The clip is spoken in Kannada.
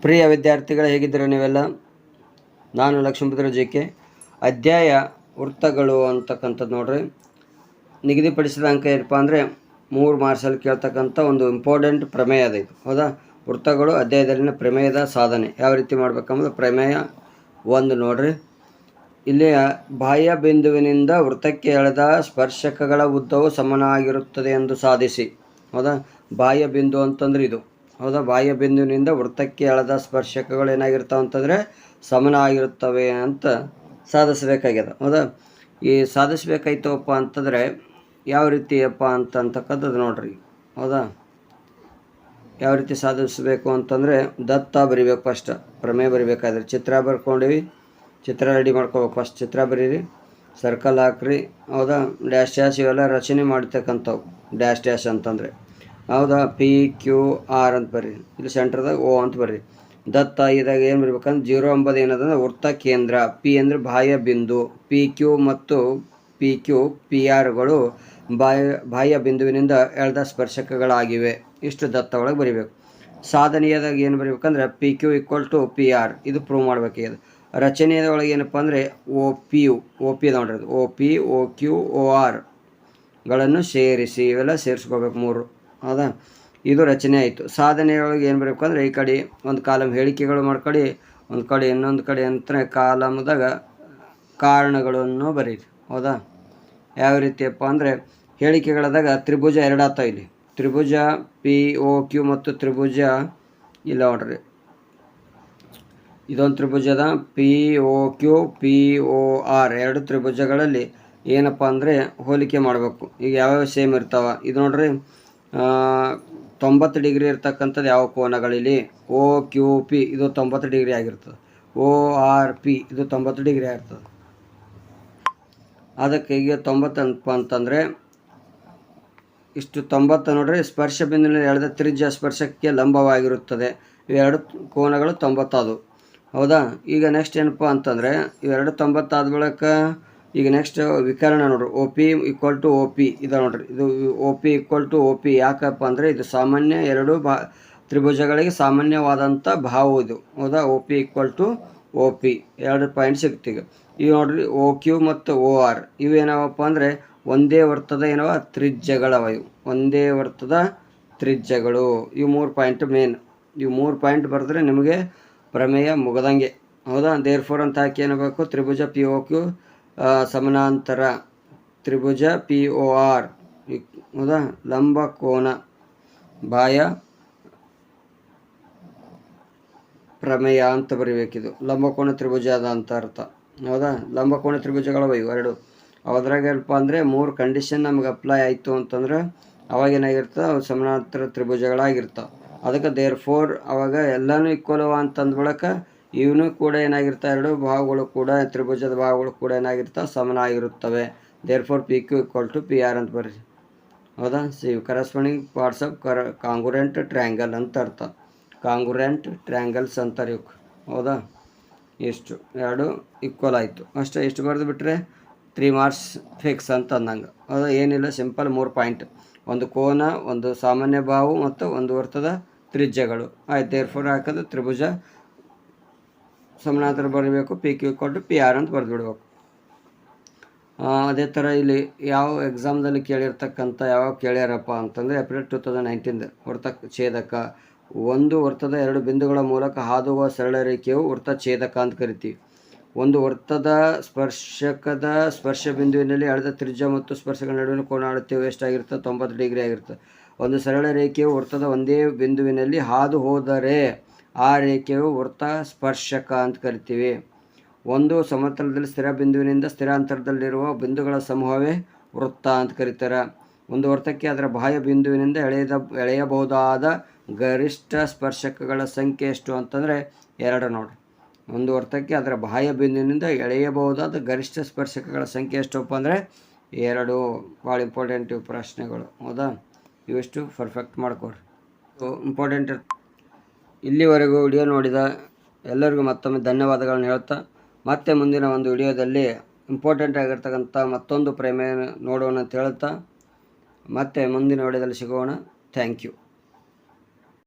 ಪ್ರಿಯ ವಿದ್ಯಾರ್ಥಿಗಳು, ಹೇಗಿದ್ದೀರ ನೀವೆಲ್ಲ? ನಾನು ಲಕ್ಷ್ಮೀಪುತ್ರ ಜಿ.ಕೆ. ಅಧ್ಯಾಯ ವೃತ್ತಗಳು ಅಂತಕ್ಕಂಥದ್ದು ನೋಡ್ರಿ, ನಿಗದಿಪಡಿಸಿದ ಅಂಕ ಏನಪ್ಪ ಅಂದರೆ 3 ಮಾರ್ಕ್ಸಲ್ಲಿ ಕೇಳ್ತಕ್ಕಂಥ ಒಂದು ಇಂಪಾರ್ಟೆಂಟ್ ಪ್ರಮೇಯ ಅದು. ಇದು ಹೌದಾ? ವೃತ್ತಗಳು ಅಧ್ಯಾಯದಲ್ಲಿನ ಪ್ರಮೇಯದ ಸಾಧನೆ ಯಾವ ರೀತಿ ಮಾಡ್ಬೇಕಂಬುದು ಪ್ರಮೇಯ 1 ನೋಡ್ರಿ. ಇಲ್ಲಿ ಬಾಹ್ಯ ಬಿಂದುವಿನಿಂದ ವೃತ್ತಕ್ಕೆ ಎಳೆದ ಸ್ಪರ್ಶಕಗಳ ಉದ್ದವು ಸಮನಾಗಿರುತ್ತದೆ ಎಂದು ಸಾಧಿಸಿ. ಹೌದಾ? ಬಾಹ್ಯ ಬಿಂದು ಅಂತಂದ್ರೆ ಇದು. ಹೌದಾ? ಬಾಹ್ಯ ಬಿಂದುವಿನಿಂದ ವೃತ್ತಕ್ಕೆ ಎಳೆದ ಸ್ಪರ್ಶಕಗಳು ಏನಾಗಿರ್ತಾವೆ ಅಂತಂದರೆ ಸಮನಾಗಿರುತ್ತವೆ ಅಂತ ಸಾಧಿಸಬೇಕಾಗ್ಯದ. ಹೌದಾ? ಈ ಸಾಧಿಸಬೇಕಾಯ್ತವಪ್ಪ ಅಂತಂದರೆ ಯಾವ ರೀತಿಯಪ್ಪ ಅಂತಕ್ಕಂಥದ್ದು ನೋಡ್ರಿ. ಹೌದಾ? ಯಾವ ರೀತಿ ಸಾಧಿಸಬೇಕು ಅಂತಂದರೆ ದತ್ತ ಬರಿಬೇಕು. ಫಸ್ಟ್ ಪ್ರಮೇಯ ಬರಿಬೇಕಾದ್ರೆ ಚಿತ್ರ ಬರ್ಕೊಂಡಿವಿ, ಚಿತ್ರ ರೆಡಿ ಮಾಡ್ಕೋಬೇಕು. ಫಸ್ಟ್ ಚಿತ್ರ ಬರೀರಿ, ಸರ್ಕಲ್ ಹಾಕ್ರಿ. ಹೌದಾ? ಡ್ಯಾಶ್ ಡ್ಯಾಶ್ ಇವೆಲ್ಲ ರಚನೆ ಮಾಡ್ತಕ್ಕಂಥವು. ಡ್ಯಾಶ್ ಡ್ಯಾಶ್ ಅಂತಂದರೆ ಹೌದಾ? PQR ಅಂತ ಬರ್ರಿ. ಇಲ್ಲಿ ಸೆಂಟ್ರದಾಗ O ಅಂತ ಬರ್ರಿ. ದತ್ತ ಇದಾಗ ಏನು ಬರಿಬೇಕಂದ್ರೆ 0 ಎಂಬುದು ಏನದಂದ್ರೆ ವೃತ್ತ ಕೇಂದ್ರ, P ಅಂದರೆ ಬಾಹ್ಯ ಬಿಂದು, PQ ಮತ್ತು PRಗಳು ಬಾಹ್ಯ ಬಿಂದುವಿನಿಂದ ಎಳೆದ ಸ್ಪರ್ಶಕಗಳಾಗಿವೆ. ಇಷ್ಟು ದತ್ತ ಒಳಗೆ ಬರಿಬೇಕು. ಸಾಧನೆಯದಾಗ ಏನು ಬರಿಬೇಕಂದ್ರೆ PQ = PR, ಇದು ಪ್ರೂವ್ ಮಾಡಬೇಕಾಗಿದೆ. ರಚನೆಯ ಒಳಗೆ ಏನಪ್ಪ ಅಂದರೆ OP ನೋಡ್ರಿ, ಅದು OP, OQ, ORಗಳನ್ನು ಸೇರಿಸಿ, ಇವೆಲ್ಲ ಸೇರಿಸ್ಕೋಬೇಕು 3. ಹೌದಾ? ಇದು ರಚನೆ ಆಯಿತು. ಸಾಧನೆಯೊಳಗೆ ಏನು ಬರಬೇಕು ಅಂದರೆ ಈ ಕಡೆ ಒಂದು ಕಾಲಮ್ ಹೇಳಿಕೆಗಳು ಮಾಡ್ಕೊಳ್ಳಿ, ಒಂದು ಕಡೆ ಇನ್ನೊಂದು ಕಡೆ ಅಂತ ಕಾಲಮ್ದಾಗ ಕಾರಣಗಳನ್ನು ಬರೀರಿ. ಹೌದಾ? ಯಾವ ರೀತಿಯಪ್ಪ ಅಂದರೆ ಹೇಳಿಕೆಗಳದಾಗ ತ್ರಿಭುಜ 2 ಆಗ್ತಾವೆ. ಇಲ್ಲಿ ತ್ರಿಭುಜ POQ ಮತ್ತು ತ್ರಿಭುಜ ಇಲ್ಲ ನೋಡ್ರಿ, ಇದೊಂದು ತ್ರಿಭುಜದ POQ POR 2 ತ್ರಿಭುಜಗಳಲ್ಲಿ ಏನಪ್ಪ ಅಂದರೆ ಹೋಲಿಕೆ ಮಾಡಬೇಕು. ಈಗ ಯಾವ್ಯಾವ ಸೇಮ್ ಇರ್ತಾವೆ ಇದು ನೋಡ್ರಿ. 90 ಡಿಗ್ರಿ ಇರ್ತಕ್ಕಂಥದ್ದು ಯಾವ ಕೋನಗಳಿಲ್ಲಿ? OQP ಇದು 90 ಡಿಗ್ರಿ ಆಗಿರ್ತದೆ. ORP ಇದು 90 ಡಿಗ್ರಿ ಆಗಿರ್ತದೆ. ಅದಕ್ಕೆ ಈಗ 90 ಅಂತಂದರೆ ಇಷ್ಟು 90 ನೋಡ್ರಿ. ಸ್ಪರ್ಶ ಬಿಂದುವಿನಲ್ಲಿ ಎಳೆದ ತ್ರಿಜ್ಯ ಸ್ಪರ್ಶಕ್ಕೆ ಲಂಬವಾಗಿರುತ್ತದೆ. ಇವೆರಡು ಕೋನಗಳು 90 ಆದವು. ಹೌದಾ? ಈಗ ನೆಕ್ಸ್ಟ್ ಏನಪ್ಪ ಅಂತಂದರೆ ಇವೆರಡು 90 ಆದ ಬಳಿಕ ಈಗ ನೆಕ್ಸ್ಟ್ ವಿಕರ್ಣ ನೋಡ್ರಿ. OP = OP ಇದು ನೋಡ್ರಿ. ಇದು OP = OP ಯಾಕಪ್ಪ ಅಂದರೆ ಇದು ಸಾಮಾನ್ಯ ಎರಡು ತ್ರಿಭುಜಗಳಿಗೆ ಸಾಮಾನ್ಯವಾದಂಥ ಭಾವ ಇದು. ಹೌದಾ? OP = OP 2 ಪಾಯಿಂಟ್ ಸಿಗ್ತೀಗ. ಇವು ನೋಡ್ರಿ OQ ಮತ್ತು OR ಇವೇನವಪ್ಪ ಅಂದರೆ ಒಂದೇ ವರ್ತದ ಏನವ ತ್ರಿಜ್ಯಗಳವ. ಇವು ಒಂದೇ ವರ್ತದ ತ್ರಿಜ್ಯಗಳು. ಇವು 3 ಪಾಯಿಂಟ್ ಮೇನ್. ಇವು 3 ಪಾಯಿಂಟ್ ಬರೆದ್ರೆ ನಿಮಗೆ ಪ್ರಮೇಯ ಮುಗದಂಗೆ. ಹೌದಾ? ದೇರ್ಫೋರ್ ಅಂತ ಹಾಕಿ ಏನಬೇಕು, ತ್ರಿಭುಜ POQ ಸಮಾನಾಂತರ ತ್ರಿಭುಜ POR ಹೌದಾ ಲಂಬ ಕೋನ ಬಾಹ್ಯ ಪ್ರಮೇಯ ಅಂತ ಬರೀಬೇಕಿದು. ಲಂಬಕೋನ ತ್ರಿಭುಜ ಅದ ಅಂತ ಅರ್ಥ. ಹೌದಾ? ಲಂಬಕೋನ ತ್ರಿಭುಜಗಳವ ಇವು 2. ಅದ್ರಾಗ ಏನಪ್ಪ ಅಂದರೆ 3 ಕಂಡೀಷನ್ ನಮ್ಗೆ ಅಪ್ಲೈ ಆಯಿತು ಅಂತಂದ್ರೆ ಅವಾಗೇನಾಗಿರ್ತದೆ, ಅವು ಸಮಾನಾಂತರ ತ್ರಿಭುಜಗಳಾಗಿರ್ತಾವೆ. ಅದಕ್ಕೆ ದೇರ್ಫೋರ್ ಅವಾಗ ಎಲ್ಲನೂ ಈಕ್ವಲ್ ಅಂತಂದ ಬಳಿಕ ಇವನು ಕೂಡ ಏನಾಗಿರ್ತಾವೆ, 2 ಭಾಗಗಳು ಕೂಡ ತ್ರಿಭುಜದ ಭಾಗಗಳು ಕೂಡ ಏನಾಗಿರ್ತಾವೆ, ಸಮನಾಗಿರುತ್ತವೆ. ದೇರ್ಫೋರ್ PQ = PR ಅಂತ ಬರ್ರಿ. ಹೌದಾ? ಕರಸ್ಪಾಂಡಿಂಗ್ ಪಾರ್ಟ್ಸ್ ಆಫ್ ಕಾಂಗ್ರುಯೆಂಟ್ ಟ್ರ್ಯಾಂಗಲ್ ಅಂತ ಅರ್ಥ. ಕಾಂಗ್ರುಯೆಂಟ್ ಟ್ರ್ಯಾಂಗಲ್ಸ್ ಅಂತಾರೆ ಇವಕ್ಕೆ. ಹೌದಾ? ಇಷ್ಟು 2 ಈಕ್ವಲ್ ಆಯಿತು ಅಷ್ಟೇ. ಇಷ್ಟು ಬರೆದು ಬಿಟ್ಟರೆ 3 ಮಾರ್ಕ್ಸ್ ಫಿಕ್ಸ್ ಅಂತ ಅಂದಂಗೆ. ಹೌದಾ? ಏನಿಲ್ಲ, ಸಿಂಪಲ್ 3 ಪಾಯಿಂಟ್. ಒಂದು ಕೋನ, ಒಂದು ಸಾಮಾನ್ಯ ಬಾಹು ಮತ್ತು ಒಂದು ವರ್ತದ ತ್ರಿಜ್ಯಗಳು ಆಯ್ತು. ದೇರ್ಫೋರ್ ಹಾಕೋದು ತ್ರಿಭುಜ ಸಮಾನಾಂತರ ಬರೀಬೇಕು. PQ = PR ಅಂತ ಬರೆದು ಬಿಡ್ಬೇಕು. ಅದೇ ಥರ ಇಲ್ಲಿ ಯಾವ ಎಕ್ಸಾಮ್ದಲ್ಲಿ ಕೇಳಿರ್ತಕ್ಕಂಥ ಯಾವಾಗ ಕೇಳ್ಯಾರಪ್ಪ ಅಂತಂದರೆ ಏಪ್ರಿಲ್ 2019 ವೃತ್ತ ಛೇದಕ. ಒಂದು ವೃತ್ತದ 2 ಬಿಂದುಗಳ ಮೂಲಕ ಹಾದುವ ಸರಳ ರೇಖೆಯು ವೃತ್ತ ಛೇದಕ ಅಂತ ಕರಿತೀವಿ. ಒಂದು ವೃತ್ತದ ಸ್ಪರ್ಶಕದ ಸ್ಪರ್ಶ ಬಿಂದುವಿನಲ್ಲಿ ಎಳೆದ ತ್ರಿಜ್ಯ ಮತ್ತು ಸ್ಪರ್ಶಗಳ ನಡುವಿನ ಕೋನ ಅಳತೆಯು ಎಷ್ಟಾಗಿರ್ತದೆ? 90 ಡಿಗ್ರಿ ಆಗಿರ್ತದೆ. ಒಂದು ಸರಳ ರೇಖೆಯು ವೃತ್ತದ ಒಂದೇ ಬಿಂದುವಿನಲ್ಲಿ ಹಾದು ಹೋದರೆ ಆ ರೇಖೆಯು ವೃತ್ತ ಸ್ಪರ್ಶಕ ಅಂತ ಕರಿತೀವಿ. ಒಂದು ಸಮತಲದಲ್ಲಿ ಸ್ಥಿರ ಬಿಂದುವಿನಿಂದ ಸ್ಥಿರ ಅಂತರದಲ್ಲಿರುವ ಬಿಂದುಗಳ ಸಮೂಹವೇ ವೃತ್ತ ಅಂತ ಕರೀತಾರೆ. ಒಂದು ವೃತ್ತಕ್ಕೆ ಅದರ ಬಾಹ್ಯ ಬಿಂದುವಿನಿಂದ ಎಳೆಯಬಹುದಾದ ಗರಿಷ್ಠ ಸ್ಪರ್ಶಕಗಳ ಸಂಖ್ಯೆ ಎಷ್ಟು ಅಂತಂದರೆ 2 ನೋಡ್ರಿ. ಒಂದು ವೃತ್ತಕ್ಕೆ ಅದರ ಬಾಹ್ಯ ಬಿಂದುವಿನಿಂದ ಎಳೆಯಬಹುದಾದ ಗರಿಷ್ಠ ಸ್ಪರ್ಶಕಗಳ ಸಂಖ್ಯೆ ಎಷ್ಟಪ್ಪ ಅಂದರೆ 2. ಭಾಳ ಇಂಪಾರ್ಟೆಂಟ್ ಇವು ಪ್ರಶ್ನೆಗಳು. ಹೌದಾ? ಇವಿಷ್ಟು ಪರ್ಫೆಕ್ಟ್ ಮಾಡ್ಕೊಡ್ರಿ, ಇಂಪಾರ್ಟೆಂಟ್. ಇಲ್ಲಿವರೆಗೂ ವಿಡಿಯೋ ನೋಡಿದ ಎಲ್ಲರಿಗೂ ಮತ್ತೊಮ್ಮೆ ಧನ್ಯವಾದಗಳನ್ನು ಹೇಳ್ತಾ, ಮತ್ತೆ ಮುಂದಿನ ಒಂದು ವಿಡಿಯೋದಲ್ಲಿ ಇಂಪಾರ್ಟೆಂಟ್ ಆಗಿರ್ತಕ್ಕಂಥ ಮತ್ತೊಂದು ಪ್ರಮೇಯ ನೋಡೋಣ ಅಂತ ಹೇಳ್ತಾ ಮತ್ತೆ ಮುಂದಿನ ವಿಡಿಯೋದಲ್ಲಿ ಸಿಗೋಣ. Thank you.